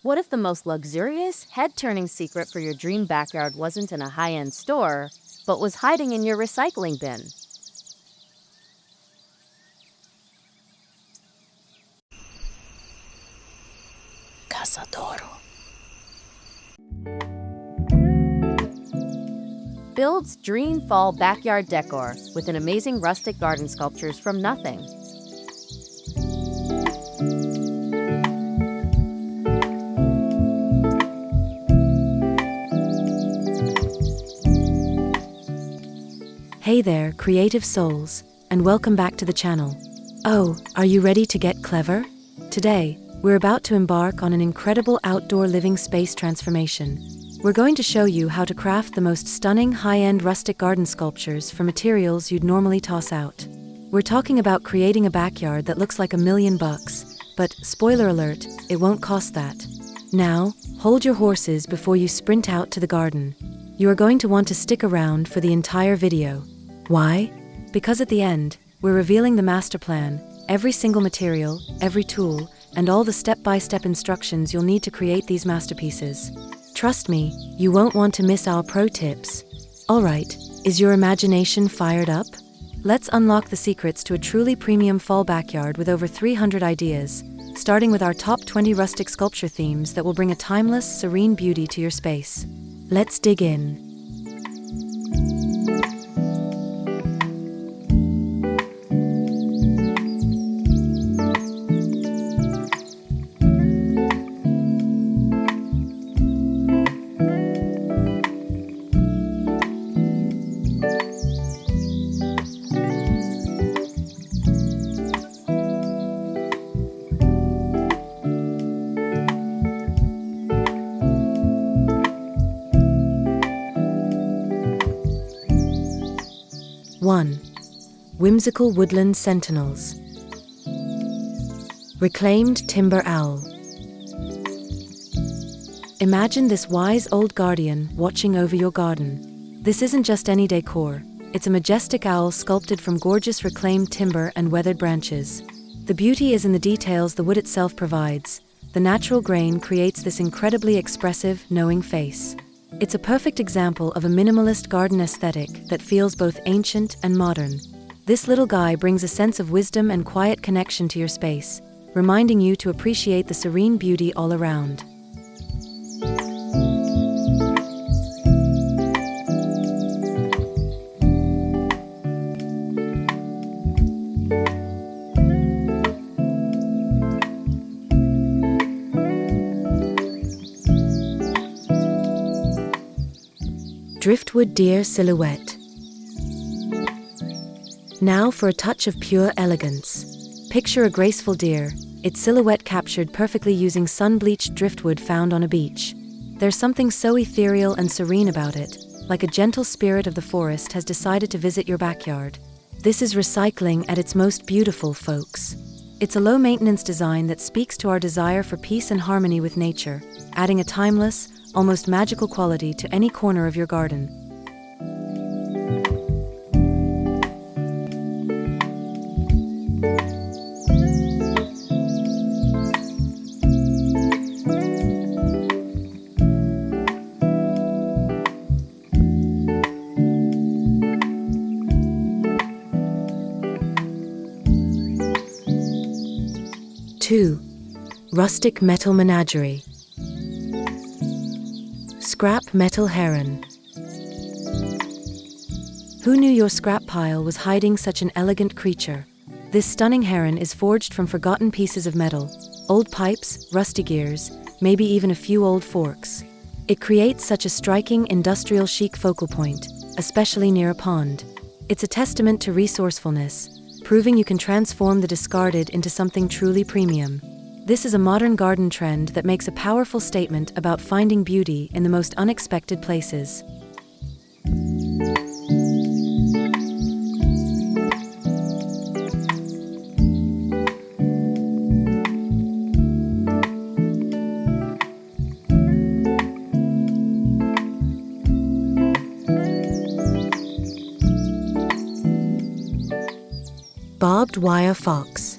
What if the most luxurious, head-turning secret for your dream backyard wasn't in a high-end store, but was hiding in your recycling bin? Build's dream fall backyard decor with an amazing rustic garden sculptures from nothing. Hey there, creative souls, and welcome back to the channel. Oh, are you ready to get clever? Today, we're about to embark on an incredible outdoor living space transformation. We're going to show you how to craft the most stunning high-end rustic garden sculptures from materials you'd normally toss out. We're talking about creating a backyard that looks like $1,000,000, but spoiler alert, it won't cost that. Now, hold your horses before you sprint out to the garden. You are going to want to stick around for the entire video. Why? Because at the end, we're revealing the master plan, every single material, every tool, and all the step-by-step instructions you'll need to create these masterpieces. Trust me, you won't want to miss our pro tips. Alright, is your imagination fired up? Let's unlock the secrets to a truly premium fall backyard with over 300 ideas, starting with our top 20 rustic sculpture themes that will bring a timeless, serene beauty to your space. Let's dig in. One, whimsical woodland sentinels. Reclaimed timber owl. Imagine this wise old guardian watching over your garden. This isn't just any decor, it's a majestic owl sculpted from gorgeous reclaimed timber and weathered branches. The beauty is in the details the wood itself provides. The natural grain creates this incredibly expressive, knowing face. It's a perfect example of a minimalist garden aesthetic that feels both ancient and modern. This little guy brings a sense of wisdom and quiet connection to your space, reminding you to appreciate the serene beauty all around. Driftwood deer silhouette. Now for a touch of pure elegance. Picture a graceful deer, its silhouette captured perfectly using sun-bleached driftwood found on a beach. There's something so ethereal and serene about it, like a gentle spirit of the forest has decided to visit your backyard. This is recycling at its most beautiful, folks. It's a low-maintenance design that speaks to our desire for peace and harmony with nature, adding a timeless, almost magical quality to any corner of your garden. Two, rustic metal menagerie. Scrap metal heron. Who knew your scrap pile was hiding such an elegant creature? This stunning heron is forged from forgotten pieces of metal, old pipes, rusty gears, maybe even a few old forks. It creates such a striking industrial chic focal point, especially near a pond. It's a testament to resourcefulness, proving you can transform the discarded into something truly premium. This is a modern garden trend that makes a powerful statement about finding beauty in the most unexpected places. Barbed wire fox.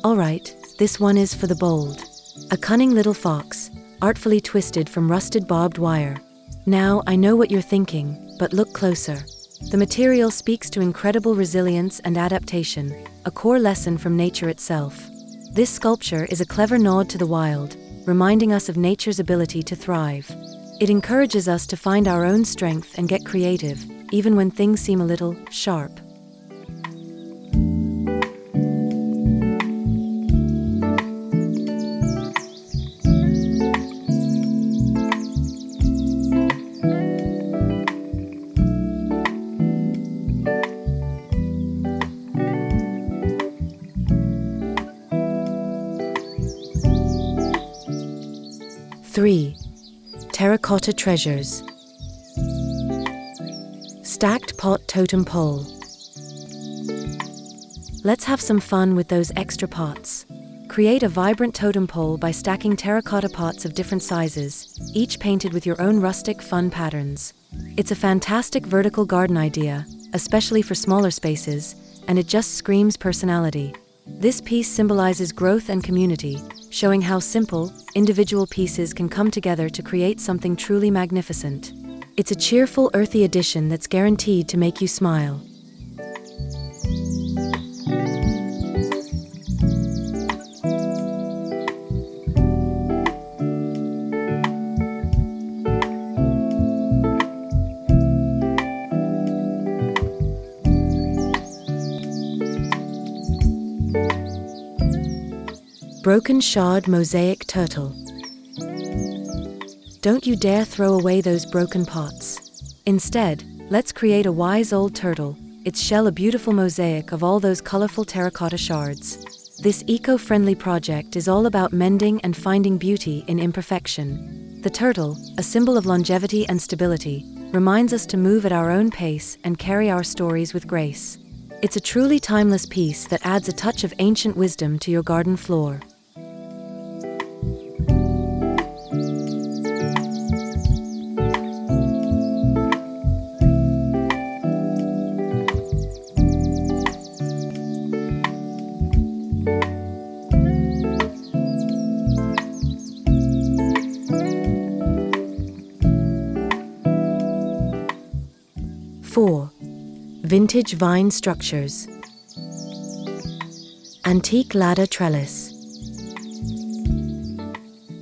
Alright, This one is for the bold. A cunning little fox, artfully twisted from rusted barbed wire. Now, I know what you're thinking, but look closer. The material speaks to incredible resilience and adaptation, a core lesson from nature itself. This sculpture is a clever nod to the wild, reminding us of nature's ability to thrive. It encourages us to find our own strength and get creative, even when things seem a little sharp. Three, terracotta treasures. Stacked pot totem pole. Let's have some fun with those extra pots. Create a vibrant totem pole by stacking terracotta pots of different sizes, each painted with your own rustic, fun patterns. It's a fantastic vertical garden idea, especially for smaller spaces, and it just screams personality. This piece symbolizes growth and community, showing how simple, individual pieces can come together to create something truly magnificent. It's a cheerful, earthy addition that's guaranteed to make you smile. Broken shard mosaic turtle. Don't you dare throw away those broken pots. Instead, let's create a wise old turtle, its shell a beautiful mosaic of all those colorful terracotta shards. This eco-friendly project is all about mending and finding beauty in imperfection. The turtle, a symbol of longevity and stability, reminds us to move at our own pace and carry our stories with grace. It's a truly timeless piece that adds a touch of ancient wisdom to your garden floor. Four, vintage vine structures. Antique ladder trellis.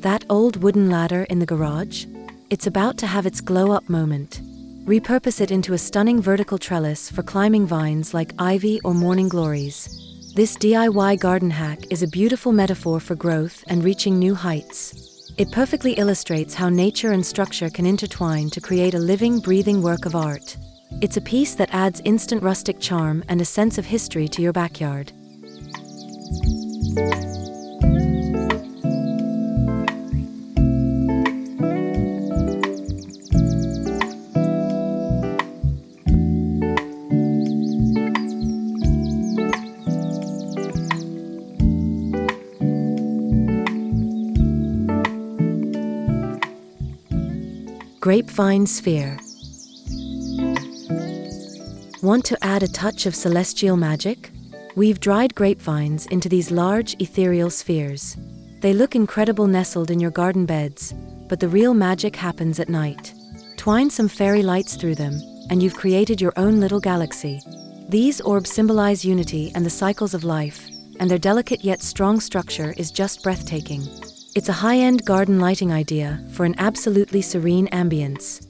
That old wooden ladder in the garage? It's about to have its glow-up moment. Repurpose it into a stunning vertical trellis for climbing vines like ivy or morning glories. This DIY garden hack is a beautiful metaphor for growth and reaching new heights. It perfectly illustrates how nature and structure can intertwine to create a living, breathing work of art. It's a piece that adds instant rustic charm and a sense of history to your backyard. Grapevine sphere. Want to add a touch of celestial magic? Weave dried grapevines into these large, ethereal spheres. They look incredible nestled in your garden beds, but the real magic happens at night. Twine some fairy lights through them, and you've created your own little galaxy. These orbs symbolize unity and the cycles of life, and their delicate yet strong structure is just breathtaking. It's a high-end garden lighting idea for an absolutely serene ambience.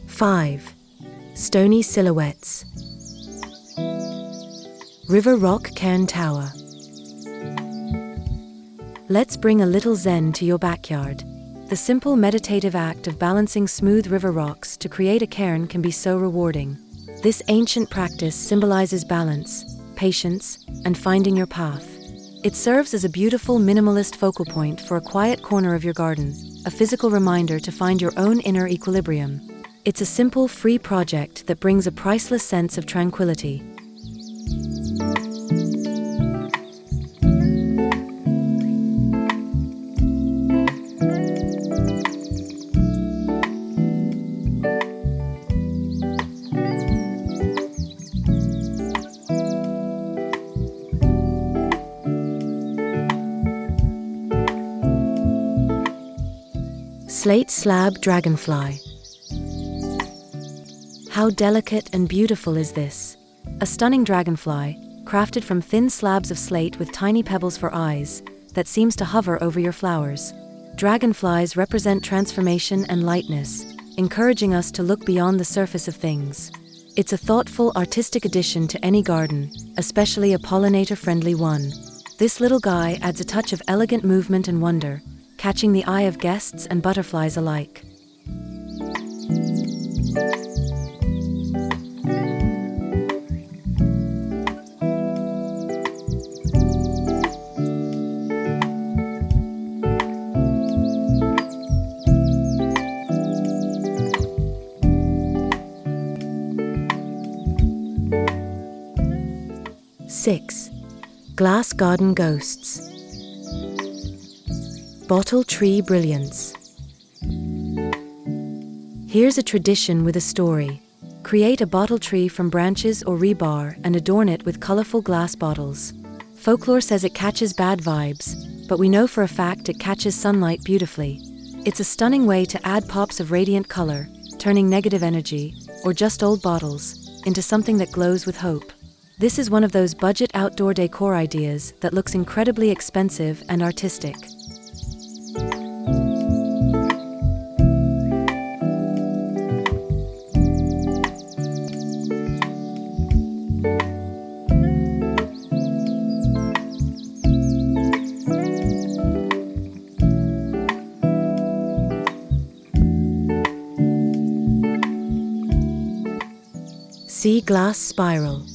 Five, stony silhouettes. River rock cairn tower. Let's bring a little zen to your backyard. The simple meditative act of balancing smooth river rocks to create a cairn can be so rewarding. This ancient practice symbolizes balance, patience, and finding your path. It serves as a beautiful minimalist focal point for a quiet corner of your garden, a physical reminder to find your own inner equilibrium. It's a simple, free project that brings a priceless sense of tranquility. Slate slab dragonfly. How delicate and beautiful is this? A stunning dragonfly, crafted from thin slabs of slate with tiny pebbles for eyes, that seems to hover over your flowers. Dragonflies represent transformation and lightness, encouraging us to look beyond the surface of things. It's a thoughtful, artistic addition to any garden, especially a pollinator-friendly one. This little guy adds a touch of elegant movement and wonder, catching the eye of guests and butterflies alike. Six. Glass garden ghosts. Bottle tree brilliance. Here's a tradition with a story. Create a bottle tree from branches or rebar and adorn it with colorful glass bottles. Folklore says it catches bad vibes, but we know for a fact it catches sunlight beautifully. It's a stunning way to add pops of radiant color, turning negative energy, or just old bottles, into something that glows with hope. This is one of those budget outdoor decor ideas that looks incredibly expensive and artistic. Sea glass spiral.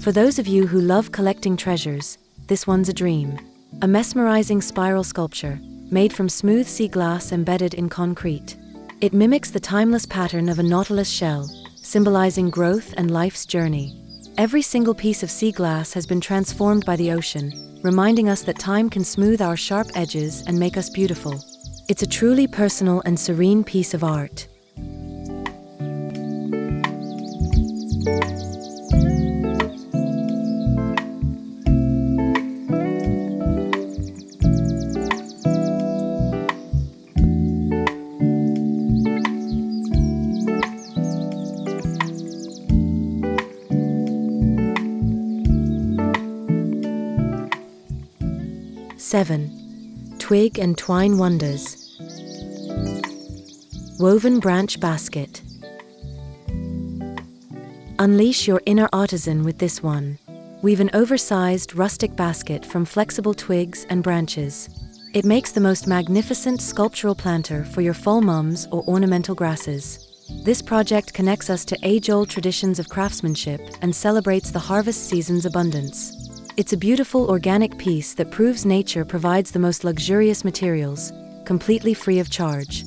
For those of you who love collecting treasures, this one's a dream. A mesmerizing spiral sculpture, made from smooth sea glass embedded in concrete. It mimics the timeless pattern of a nautilus shell, symbolizing growth and life's journey. Every single piece of sea glass has been transformed by the ocean, reminding us that time can smooth our sharp edges and make us beautiful. It's a truly personal and serene piece of art. Seven. Twig and twine wonders. Woven branch basket. Unleash your inner artisan with this one. Weave an oversized rustic basket from flexible twigs and branches. It makes the most magnificent sculptural planter for your fall mums or ornamental grasses. This project connects us to age-old traditions of craftsmanship and celebrates the harvest season's abundance. It's a beautiful organic piece that proves nature provides the most luxurious materials, completely free of charge.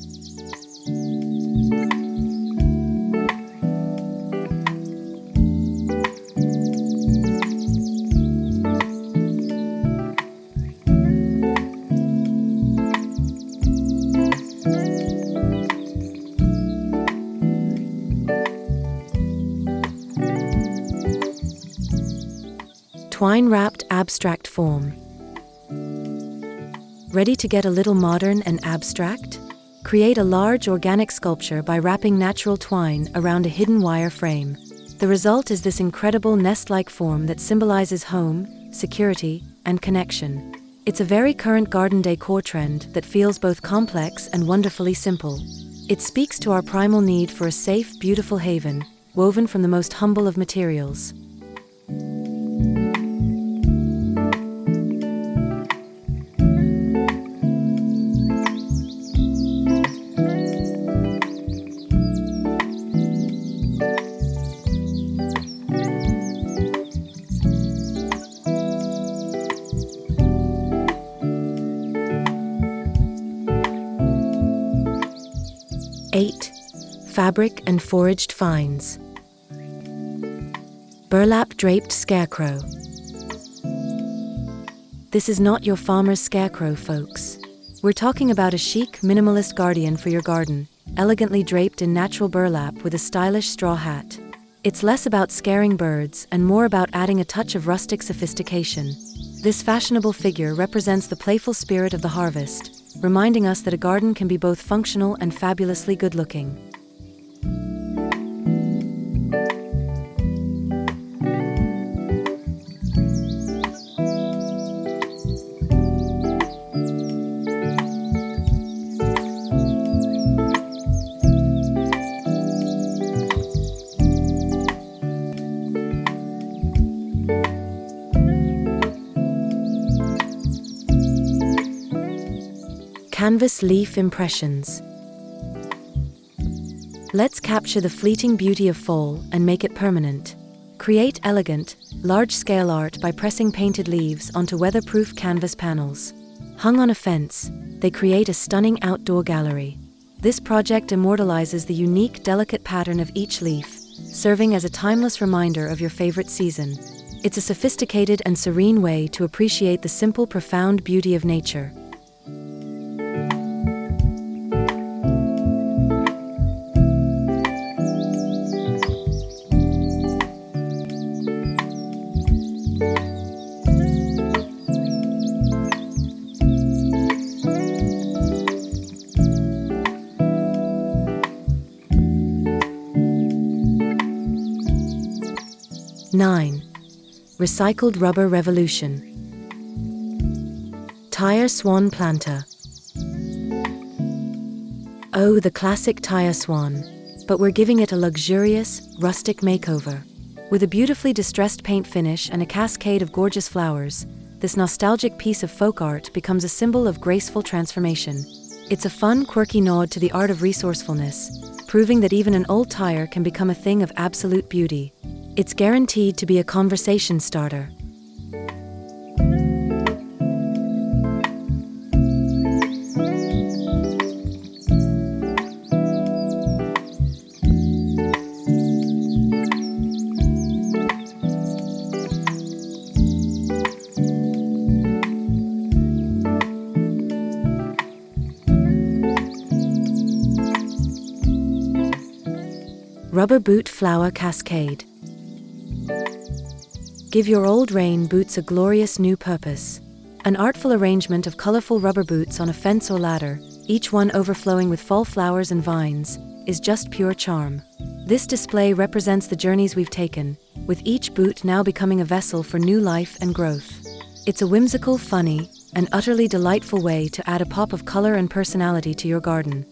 Twine-wrapped abstract form. Ready to get a little modern and abstract? Create a large organic sculpture by wrapping natural twine around a hidden wire frame. The result is this incredible nest-like form that symbolizes home, security, and connection. It's a very current garden decor trend that feels both complex and wonderfully simple. It speaks to our primal need for a safe, beautiful haven, woven from the most humble of materials. 8. Fabric and foraged finds. Burlap draped scarecrow. This is not your farmer's scarecrow, folks. We're talking about a chic, minimalist guardian for your garden, elegantly draped in natural burlap with a stylish straw hat. It's less about scaring birds and more about adding a touch of rustic sophistication. This fashionable figure represents the playful spirit of the harvest, reminding us that a garden can be both functional and fabulously good-looking. Canvas leaf impressions. Let's capture the fleeting beauty of fall and make it permanent. Create elegant, large-scale art by pressing painted leaves onto weatherproof canvas panels. Hung on a fence, they create a stunning outdoor gallery. This project immortalizes the unique, delicate pattern of each leaf, serving as a timeless reminder of your favorite season. It's a sophisticated and serene way to appreciate the simple, profound beauty of nature. Nine. Recycled rubber revolution. Tire swan planter. Oh, the classic tire swan. But we're giving it a luxurious, rustic makeover. With a beautifully distressed paint finish and a cascade of gorgeous flowers, this nostalgic piece of folk art becomes a symbol of graceful transformation. It's a fun, quirky nod to the art of resourcefulness, proving that even an old tire can become a thing of absolute beauty. It's guaranteed to be a conversation starter. Rubber boot flower cascade. Give your old rain boots a glorious new purpose. An artful arrangement of colorful rubber boots on a fence or ladder, each one overflowing with fall flowers and vines, is just pure charm. This display represents the journeys we've taken, with each boot now becoming a vessel for new life and growth. It's a whimsical, funny, and utterly delightful way to add a pop of color and personality to your garden.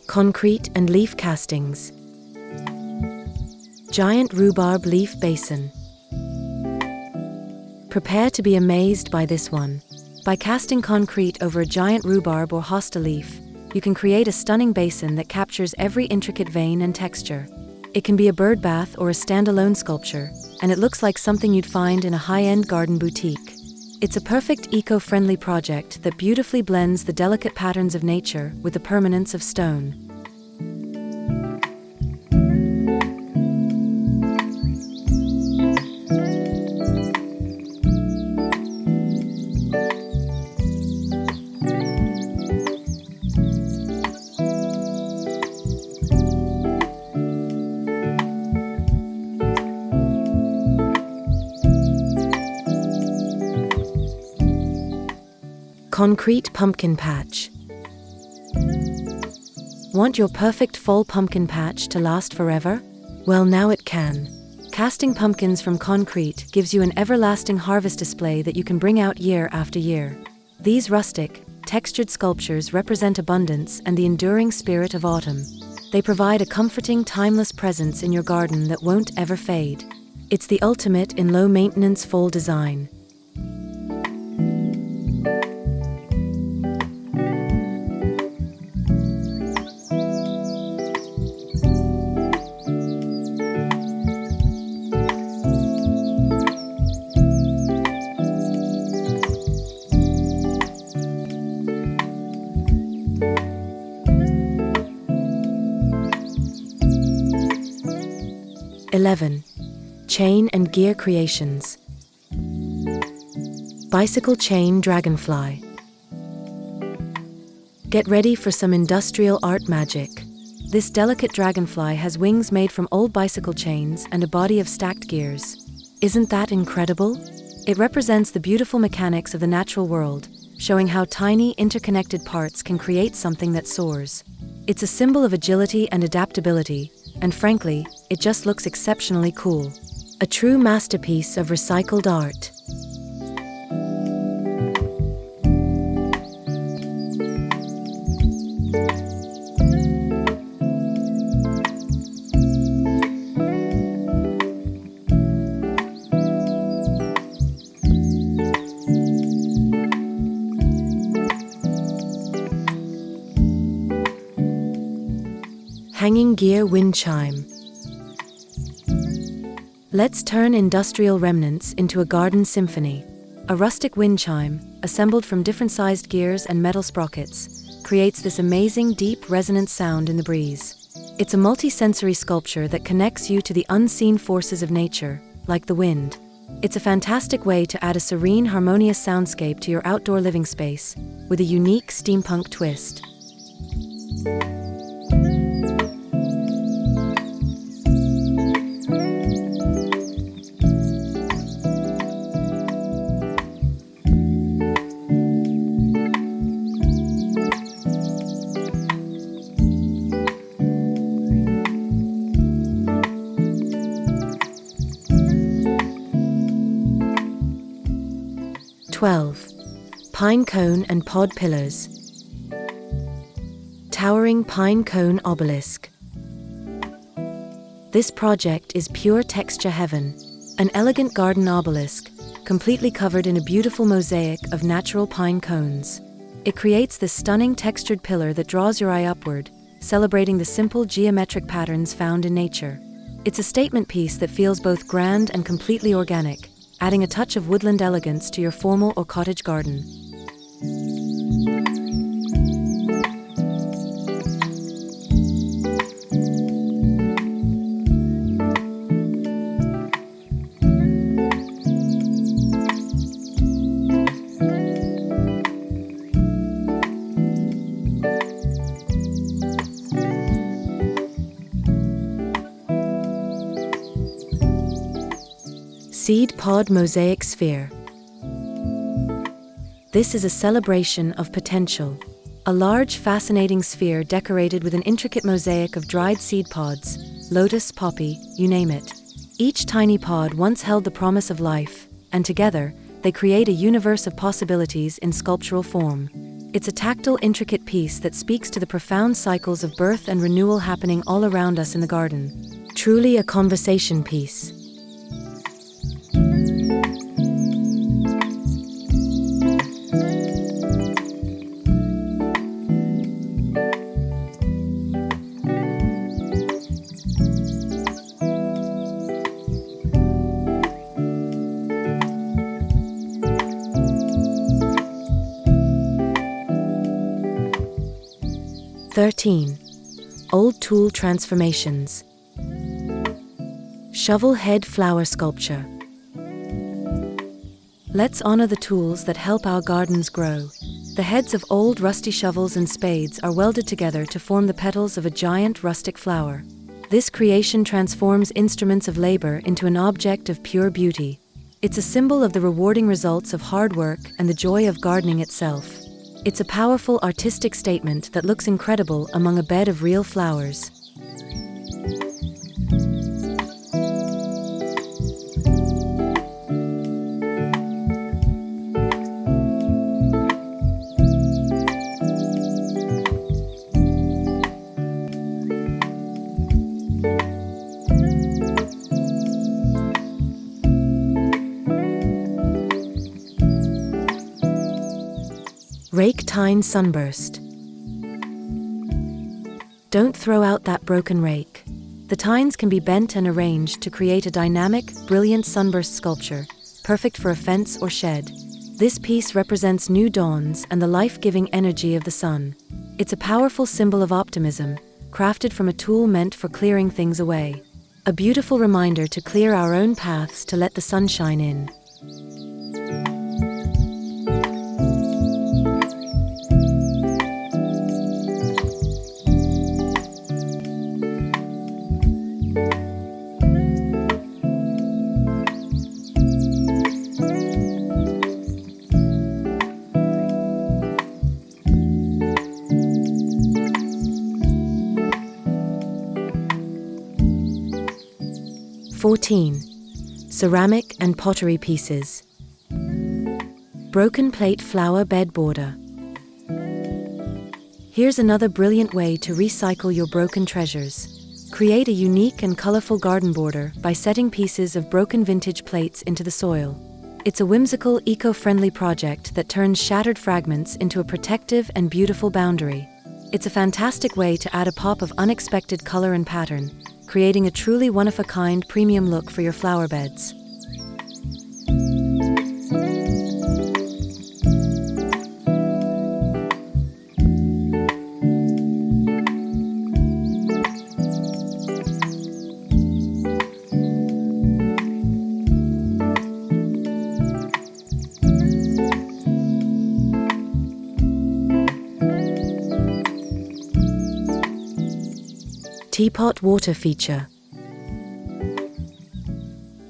Concrete and leaf castings. Giant rhubarb leaf basin. Prepare to be amazed by this one. By casting concrete over a giant rhubarb or hosta leaf, you can create a stunning basin that captures every intricate vein and texture. It can be a bird bath or a standalone sculpture, and it looks like something you'd find in a high-end garden boutique. It's a perfect eco-friendly project that beautifully blends the delicate patterns of nature with the permanence of stone. Concrete pumpkin patch. Want your perfect fall pumpkin patch to last forever? Well, now it can. Casting pumpkins from concrete gives you an everlasting harvest display that you can bring out year after year. These rustic, textured sculptures represent abundance and the enduring spirit of autumn. They provide a comforting, timeless presence in your garden that won't ever fade. It's the ultimate in low-maintenance fall design. Chain and gear creations. Bicycle chain dragonfly. Get ready for some industrial art magic. This delicate dragonfly has wings made from old bicycle chains and a body of stacked gears. Isn't that incredible? It represents the beautiful mechanics of the natural world, showing how tiny, interconnected parts can create something that soars. It's a symbol of agility and adaptability, and frankly, it just looks exceptionally cool. A true masterpiece of recycled art. Hanging gear wind chime. Let's turn industrial remnants into a garden symphony. A rustic wind chime, assembled from different-sized gears and metal sprockets, creates this amazing, deep, resonant sound in the breeze. It's a multi-sensory sculpture that connects you to the unseen forces of nature, like the wind. It's a fantastic way to add a serene, harmonious soundscape to your outdoor living space, with a unique steampunk twist. Pine cone and pod pillars. Towering pine cone obelisk. This project is pure texture heaven, an elegant garden obelisk, completely covered in a beautiful mosaic of natural pine cones. It creates this stunning textured pillar that draws your eye upward, celebrating the simple geometric patterns found in nature. It's a statement piece that feels both grand and completely organic, adding a touch of woodland elegance to your formal or cottage garden. Seed pod mosaic sphere. This is a celebration of potential. A large, fascinating sphere decorated with an intricate mosaic of dried seed pods, lotus, poppy, you name it. Each tiny pod once held the promise of life, and together, they create a universe of possibilities in sculptural form. It's a tactile, intricate piece that speaks to the profound cycles of birth and renewal happening all around us in the garden. Truly a conversation piece. Old tool transformations. Shovel head flower sculpture. Let's honor the tools that help our gardens grow. The heads of old rusty shovels and spades are welded together to form the petals of a giant rustic flower. This creation transforms instruments of labor into an object of pure beauty. It's a symbol of the rewarding results of hard work and the joy of gardening itself. It's a powerful artistic statement that looks incredible among a bed of real flowers. Rake tine sunburst. Don't throw out that broken rake. The tines can be bent and arranged to create a dynamic, brilliant sunburst sculpture, perfect for a fence or shed. This piece represents new dawns and the life-giving energy of the sun. It's a powerful symbol of optimism, crafted from a tool meant for clearing things away. A beautiful reminder to clear our own paths to let the sunshine in. Ceramic and pottery pieces. Broken plate flower bed border. Here's another brilliant way to recycle your broken treasures. Create a unique and colorful garden border by setting pieces of broken vintage plates into the soil. It's a whimsical, eco-friendly project that turns shattered fragments into a protective and beautiful boundary. It's a fantastic way to add a pop of unexpected color and pattern, creating a truly one-of-a-kind premium look for your flower beds. Teapot water feature.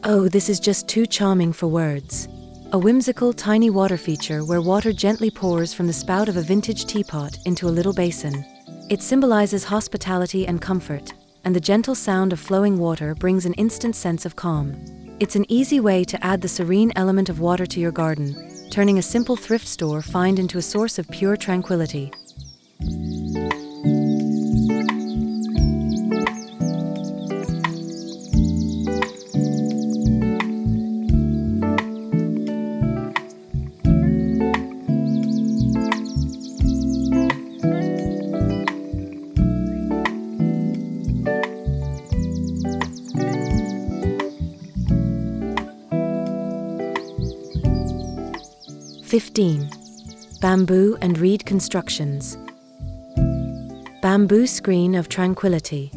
Oh, this is just too charming for words. A whimsical, tiny water feature where water gently pours from the spout of a vintage teapot into a little basin. It symbolizes hospitality and comfort, and the gentle sound of flowing water brings an instant sense of calm. It's an easy way to add the serene element of water to your garden, turning a simple thrift store find into a source of pure tranquility. Bamboo and reed constructions. Bamboo screen of tranquility.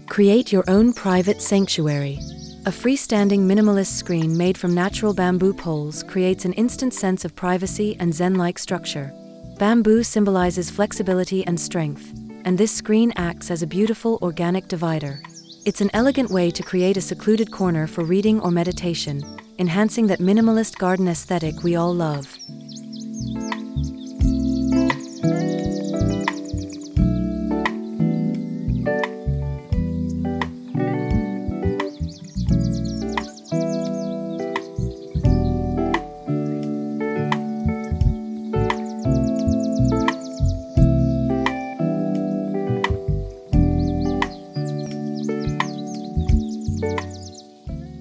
Create your own private sanctuary. A freestanding minimalist screen made from natural bamboo poles creates an instant sense of privacy and zen-like structure. Bamboo symbolizes flexibility and strength, and this screen acts as a beautiful organic divider. It's an elegant way to create a secluded corner for reading or meditation, enhancing that minimalist garden aesthetic we all love.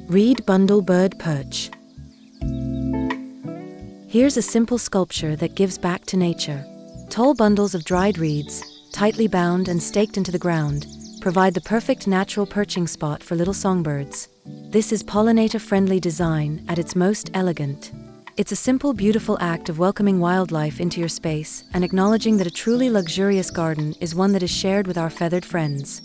Reed bundle bird perch. Here's a simple sculpture that gives back to nature. Tall bundles of dried reeds, tightly bound and staked into the ground, provide the perfect natural perching spot for little songbirds. This is pollinator-friendly design at its most elegant. It's a simple, beautiful act of welcoming wildlife into your space and acknowledging that a truly luxurious garden is one that is shared with our feathered friends.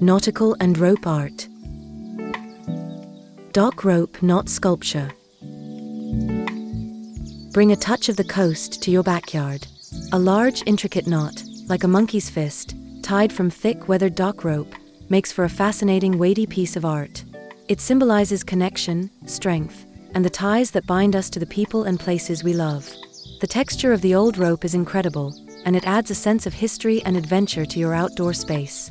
Nautical and rope art. Dock rope knot sculpture. Bring a touch of the coast to your backyard. A large, intricate knot, like a monkey's fist, tied from thick, weathered dock rope, makes for a fascinating, weighty piece of art. It symbolizes connection, strength, and the ties that bind us to the people and places we love. The texture of the old rope is incredible, and it adds a sense of history and adventure to your outdoor space.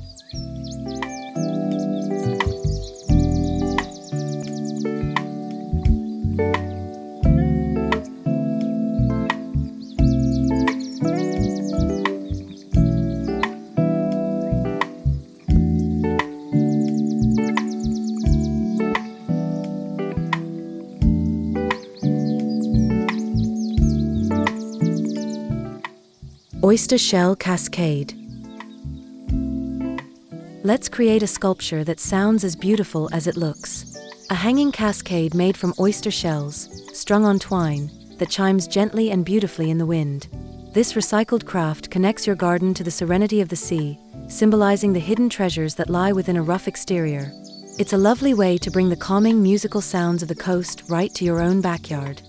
Oyster shell cascade. Let's create a sculpture that sounds as beautiful as it looks. A hanging cascade made from oyster shells, strung on twine, that chimes gently and beautifully in the wind. This recycled craft connects your garden to the serenity of the sea, symbolizing the hidden treasures that lie within a rough exterior. It's a lovely way to bring the calming musical sounds of the coast right to your own backyard.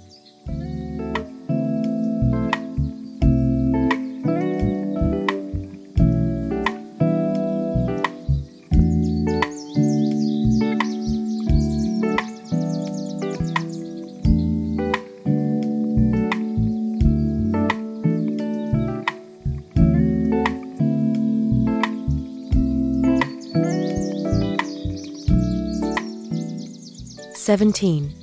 (17)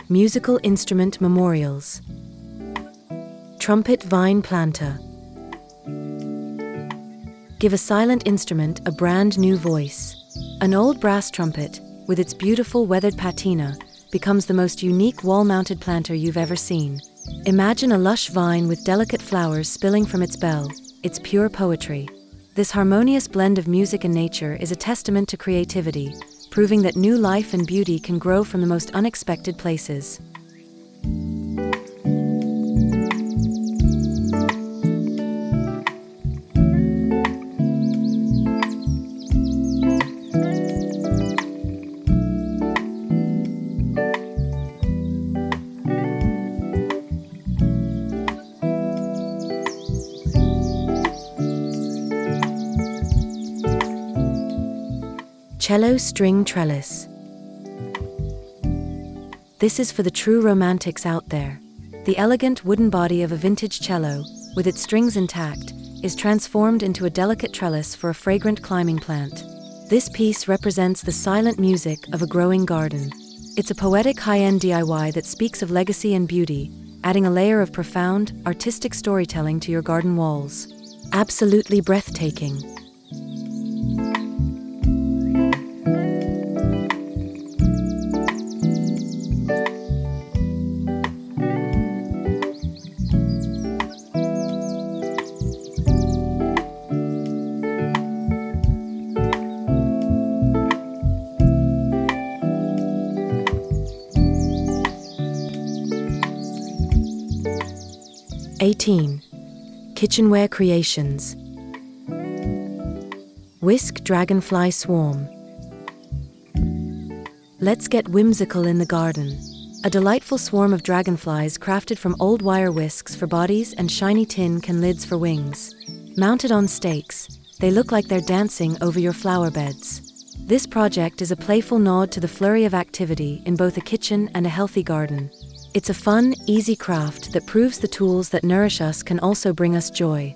Musical instrument memorials. Trumpet vine planter. Give a silent instrument a brand new voice. An old brass trumpet, with its beautiful weathered patina, becomes the most unique wall-mounted planter you've ever seen. Imagine a lush vine with delicate flowers spilling from its bell. It's pure poetry. This harmonious blend of music and nature is a testament to creativity, proving that new life and beauty can grow from the most unexpected places. Cello string trellis. This is for the true romantics out there. The elegant wooden body of a vintage cello, with its strings intact, is transformed into a delicate trellis for a fragrant climbing plant. This piece represents the silent music of a growing garden. It's a poetic high-end DIY that speaks of legacy and beauty, adding a layer of profound, artistic storytelling to your garden walls. Absolutely breathtaking. (18) Kitchenware creations. Whisk dragonfly swarm. Let's get whimsical in the garden. A delightful swarm of dragonflies crafted from old wire whisks for bodies and shiny tin can lids for wings. Mounted on stakes, they look like they're dancing over your flower beds. This project is a playful nod to the flurry of activity in both a kitchen and a healthy garden. It's a fun, easy craft that proves the tools that nourish us can also bring us joy.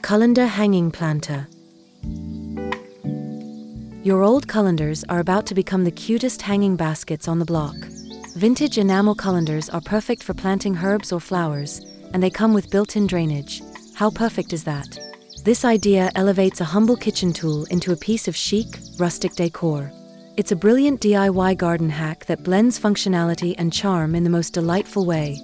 Colander hanging planter. Your old colanders are about to become the cutest hanging baskets on the block. Vintage enamel colanders are perfect for planting herbs or flowers, and they come with built-in drainage. How perfect is that? This idea elevates a humble kitchen tool into a piece of chic, rustic decor. It's a brilliant DIY garden hack that blends functionality and charm in the most delightful way.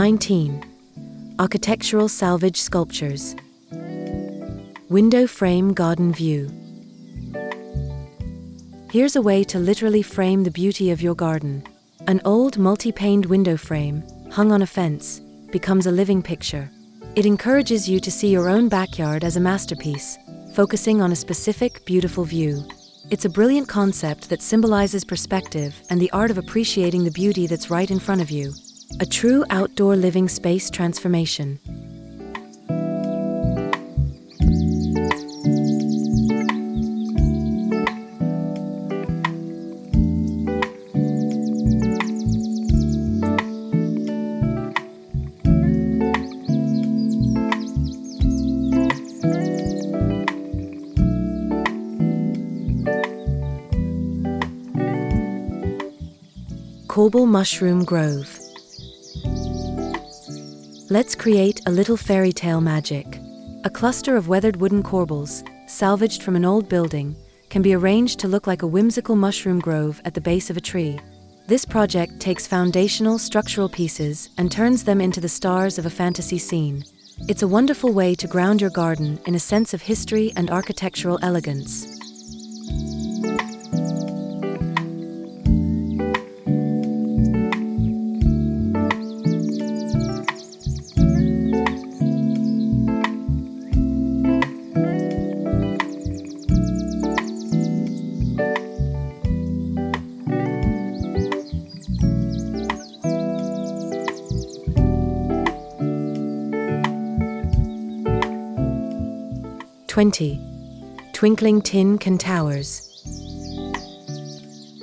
19. Architectural salvage sculptures. Window frame garden view. Here's a way to literally frame the beauty of your garden. An old multi-paned window frame, hung on a fence, becomes a living picture. It encourages you to see your own backyard as a masterpiece, focusing on a specific, beautiful view. It's a brilliant concept that symbolizes perspective and the art of appreciating the beauty that's right in front of you. A true outdoor living space transformation. Corbel Mushroom Grove. Let's create a little fairy tale magic. A cluster of weathered wooden corbels, salvaged from an old building, can be arranged to look like a whimsical mushroom grove at the base of a tree. This project takes foundational structural pieces and turns them into the stars of a fantasy scene. It's a wonderful way to ground your garden in a sense of history and architectural elegance. Twinkling tin can towers.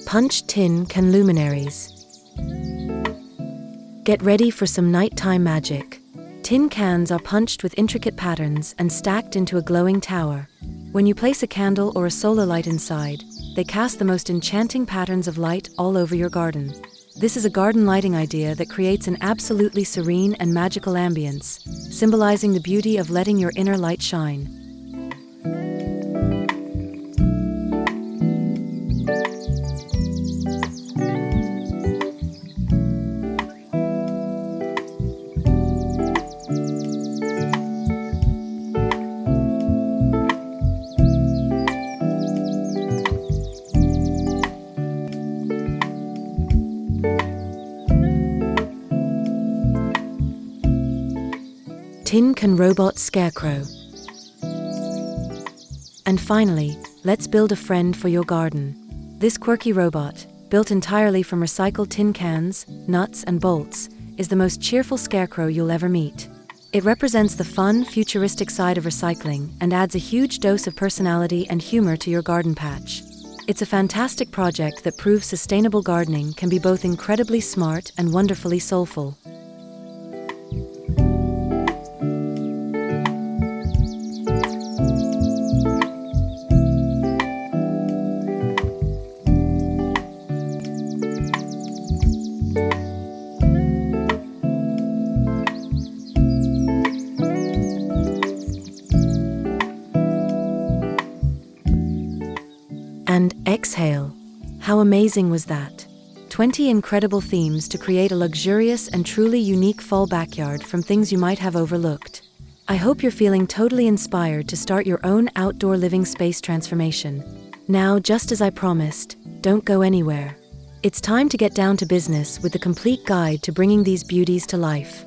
Punched tin can luminaries. Get ready for some nighttime magic. Tin cans are punched with intricate patterns and stacked into a glowing tower. When you place a candle or a solar light inside, they cast the most enchanting patterns of light all over your garden. This is a garden lighting idea that creates an absolutely serene and magical ambience, symbolizing the beauty of letting your inner light shine. Tin can robot scarecrow. And finally, let's build a friend for your garden. This quirky robot, built entirely from recycled tin cans, nuts, and bolts, is the most cheerful scarecrow you'll ever meet. It represents the fun, futuristic side of recycling and adds a huge dose of personality and humor to your garden patch. It's a fantastic project that proves sustainable gardening can be both incredibly smart and wonderfully soulful. And exhale. How amazing was that? 20 incredible themes to create a luxurious and truly unique fall backyard from things you might have overlooked. I hope you're feeling totally inspired to start your own outdoor living space transformation. Now, just as I promised, don't go anywhere. It's time to get down to business with the complete guide to bringing these beauties to life.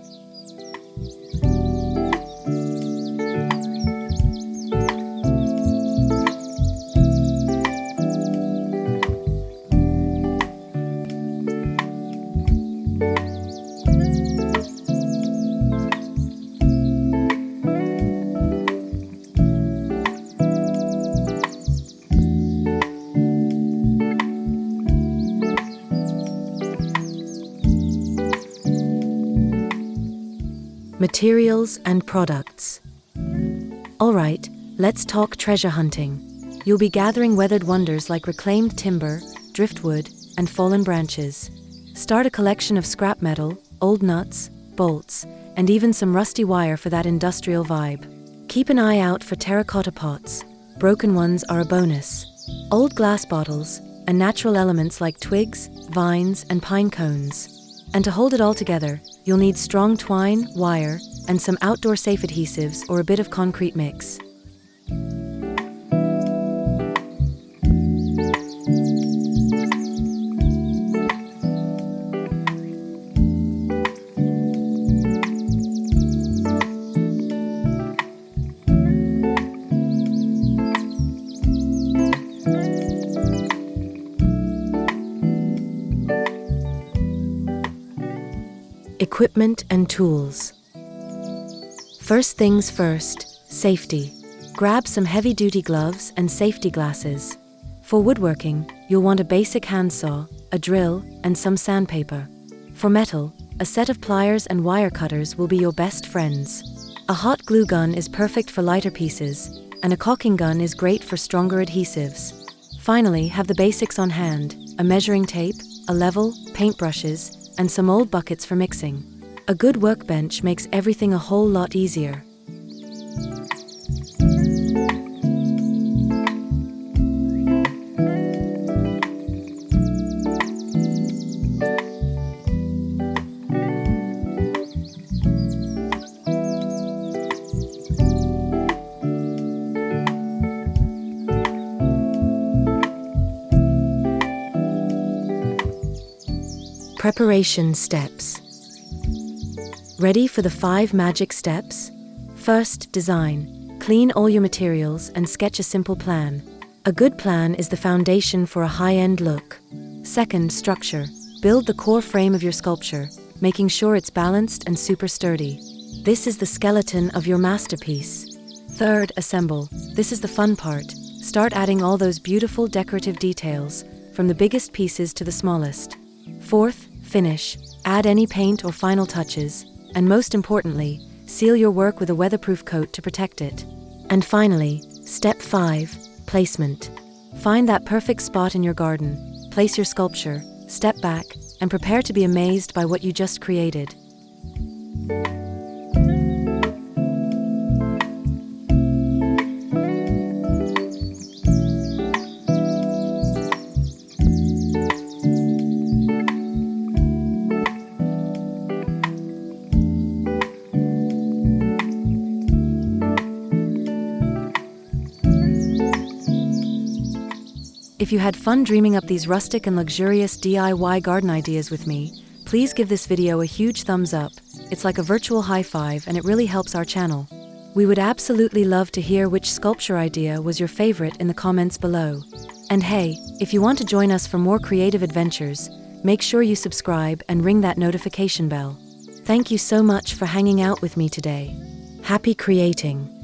Materials and products. Alright, let's talk treasure hunting. You'll be gathering weathered wonders like reclaimed timber, driftwood, and fallen branches. Start a collection of scrap metal, old nuts, bolts, and even some rusty wire for that industrial vibe. Keep an eye out for terracotta pots. Broken ones are a bonus. Old glass bottles, and natural elements like twigs, vines, and pine cones. And to hold it all together, you'll need strong twine, wire, and some outdoor safe adhesives or a bit of concrete mix. Equipment and tools. First things first, safety. Grab some heavy-duty gloves and safety glasses. For woodworking, you'll want a basic handsaw, a drill, and some sandpaper. For metal, a set of pliers and wire cutters will be your best friends. A hot glue gun is perfect for lighter pieces, and a caulking gun is great for stronger adhesives. Finally, have the basics on hand: a measuring tape, a level, paintbrushes, and some old buckets for mixing. A good workbench makes everything a whole lot easier. Preparation steps. Ready for the 5 magic steps? First, design. Clean all your materials and sketch a simple plan. A good plan is the foundation for a high-end look. Second, structure. Build the core frame of your sculpture, making sure it's balanced and super sturdy. This is the skeleton of your masterpiece. Third, assemble. This is the fun part. Start adding all those beautiful decorative details, from the biggest pieces to the smallest. Fourth, finish. Add any paint or final touches, and most importantly, seal your work with a weatherproof coat to protect it. And finally, step 5, placement. Find that perfect spot in your garden, place your sculpture, step back, and prepare to be amazed by what you just created. If you had fun dreaming up these rustic and luxurious DIY garden ideas with me, please give this video a huge thumbs up. It's like a virtual high five and it really helps our channel. We would absolutely love to hear which sculpture idea was your favorite in the comments below. And hey, if you want to join us for more creative adventures, make sure you subscribe and ring that notification bell. Thank you so much for hanging out with me today. Happy creating!